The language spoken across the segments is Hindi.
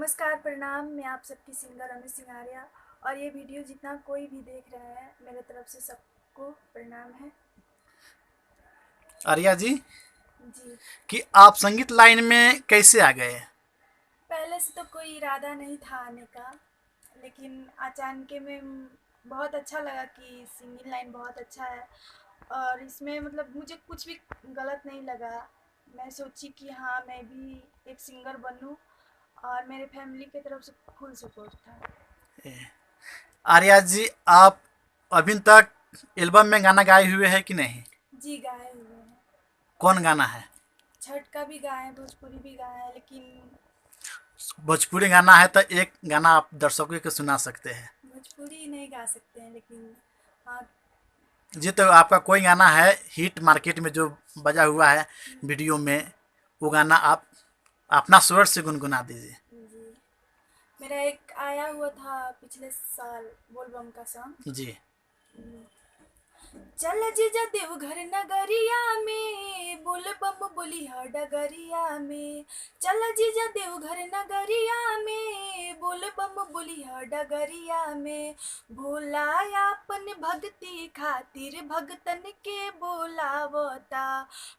नमस्कार, प्रणाम। मैं आप सबकी सिंगर रमेश सिंह आर्या और ये वीडियो जितना कोई भी देख रहे हैं मेरे तरफ से सबको प्रणाम है। आर्या जी, जी, कि आप संगीत लाइन में कैसे आ गए? पहले से तो कोई इरादा नहीं था आने का, लेकिन अचानक में बहुत अच्छा लगा कि सिंगिंग लाइन बहुत अच्छा है और इसमें मतलब मुझे कुछ भी गलत नहीं लगा। मैं सोची कि हाँ, मैं भी एक सिंगर बनूं और मेरे फैमिली की तरफ से फुल सपोर्ट था। आर्या जी, आप अभी तक एल्बम में गाना गाए हुए हैं कि नहीं? जी, गाए हुए हैं। कौन गाना है? छठ का भी गाए हैं, भोजपुरी भी गाए हैं, लेकिन भोजपुरी गाना है तो एक गाना आप दर्शकों को सुना सकते हैं। भोजपुरी नहीं गा सकते हैं, लेकिन हाँ। जी, तो आपका कोई गाना है हिट मार्केट में जो बजा हुआ है वीडियो में, वो गाना आप अपना स्वर से गुनगुना दीजिए। जी, मेरा एक आया हुआ था पिछले साल बोलबम का सॉन्ग। जी। चल जीजा देवघर नगरिया में, बोल बम बोली हर डगरिया में। चल जीजा देवघर नगरिया में, बोल बम बोली हर डगरिया में। भोला अपन भक्ति खातिर भगतन के बोलावता।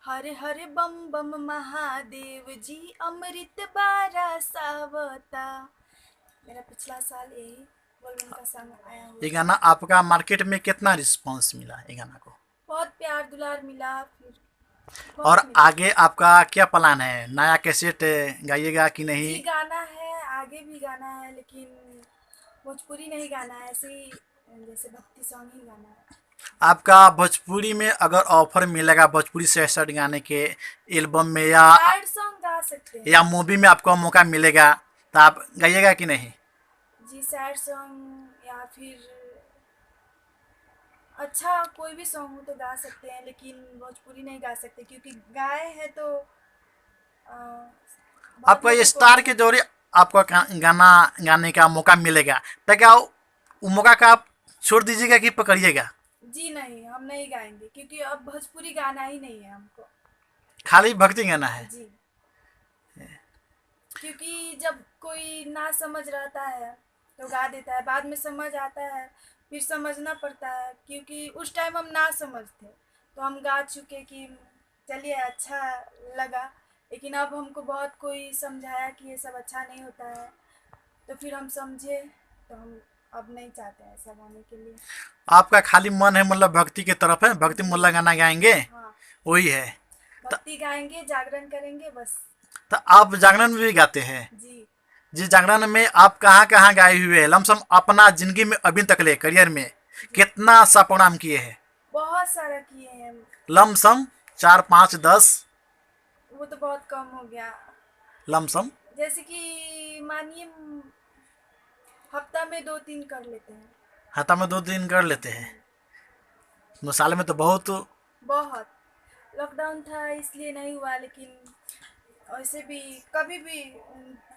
हर हर बम बम महादेव जी अमृत बरसावता। मेरा पिछला साल यही बोलबम का सॉन्ग आया हुआ ये था। गाना आपका मार्केट में कितना रिस्पांस मिला ये गाना को? बहुत प्यार दुलार मिला, फिर और बहुत मिला। आगे आपका क्या प्लान है? नया कैसेट गाइएगा कि नहीं? जी, गाना है, आगे भी गाना है, लेकिन भोजपुरी नहीं गाना है, ऐसे ही जैसे भक्ति सॉन्ग ही गाना है। आपका भोजपुरी में अगर ऑफर मिलेगा भोजपुरी से सैड गाने के एल्बम में सैड सॉन्ग गा सकते या हैं। मूवी में आपको मौका मिलेगा तो आप गाइएगा कि नहीं? जी, सैड सॉन्ग या फिर अच्छा कोई भी सॉन्ग हो तो गा सकते हैं, लेकिन भोजपुरी नहीं गा सकते क्योंकि गाए हैं तो बहुत आपको ये लोगों को स्टार अच्छा। के दौरे आपको गाना गाने का मौका मिलेगा तो क्या वो मौका का आप छोड़ दीजिएगा कि पकड़िएगा? जी नहीं, हम नहीं गाएंगे क्योंकि अब भोजपुरी गाना ही नहीं है हमको। खाली भक्ति गाना है? जी, क्योंकि जब कोई ना समझ रहता है तो गा देता है, बाद में समझ आता है, फिर समझना पड़ता है, क्योंकि उस टाइम हम ना समझ थे तो हम गा चुके कि चलिए अच्छा लगा, लेकिन अब हमको बहुत कोई समझाया कि ये सब अच्छा नहीं होता है, तो फिर हम समझे, तो हम अब नहीं चाहते हैं ऐसा गाने के लिए। आपका खाली मन है मतलब भक्ति की तरफ है, भक्ति जी, मुल्ला गाना गाएंगे? हाँ, वही है। तो, भक्ति गाएंगे, जागरण करेंगे बस। तो आप जागरण में भी गाते हैं? जी, जी, जागरण में आप कहाँ कहाँ गाए हुए हैं लमसम अपना जिंदगी में अभी तक ले करियर में जी, कितना सा प्रोग्राम किए हैं? बहुत सारा किए हैं। लमसम 4 5 10? वो तो बहुत कम हो गया। लमसम जैसे कि मानिए हफ्ता में 2-3 कर लेते हैं। हफ्ता में 2 दिन कर लेते हैं? साल में तो बहुत। बहुत लॉकडाउन था इसलिए नहीं हुआ, लेकिन वैसे भी कभी भी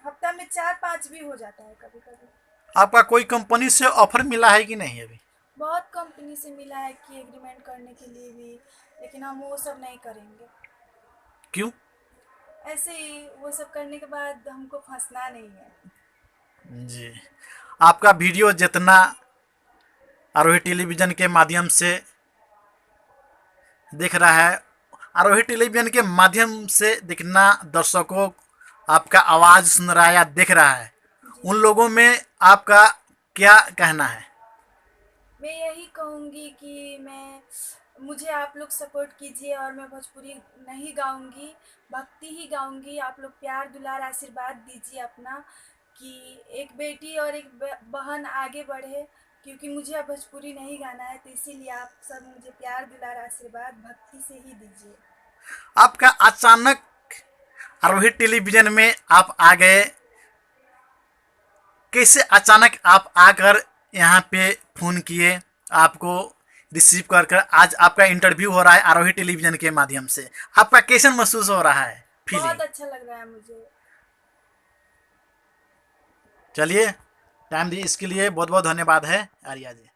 हफ्ता में 4-5 भी हो जाता है कभी कभी। आपका कोई कंपनी से ऑफर मिला है कि नहीं अभी? बहुत कंपनी से मिला है कि एग्रीमेंट करने के लिए भी, लेकिन हम वो सब नहीं करेंगे। क्यों? ऐसे ही वो सब करने के बाद हमको फंसना नहीं है। जी। आपका वीडियो जितना आरोही टेलीविज़न के माध्यम से देख रहा है, आरोही टेलीविज़न के माध्यम से दिखना दर्शकों आपका आवाज़ सुन रहा है या देख रहा है, जी, उन लोगों में आपका क्या कहना है? मैं यही कहूँगी कि मुझे आप लोग सपोर्ट कीजिए और मैं भोजपुरी नहीं गाऊँगी, भक्ति ही गाऊँगी। आप लोग प्यार दुलार आशीर्वाद दीजिए अपना, कि एक बेटी और एक बहन आगे बढ़े, क्योंकि मुझे अब भोजपुरी नहीं गाना है, तो इसीलिए आप सब मुझे प्यार दुलार आशीर्वाद भक्ति से ही दीजिए। आपका अचानक आरोही टेलीविज़न में आप आ गए, कैसे अचानक आप आकर यहाँ पे फ़ोन किए? आपको रिसीव कर कर आज आपका इंटरव्यू हो रहा है आरोही टेलीविज़न के माध्यम से, आपका कैसे महसूस हो रहा है फीलिंग? बहुत अच्छा लग रहा है मुझे। चलिए, टाइम दिए इसके लिए बहुत बहुत धन्यवाद है आर्या जी।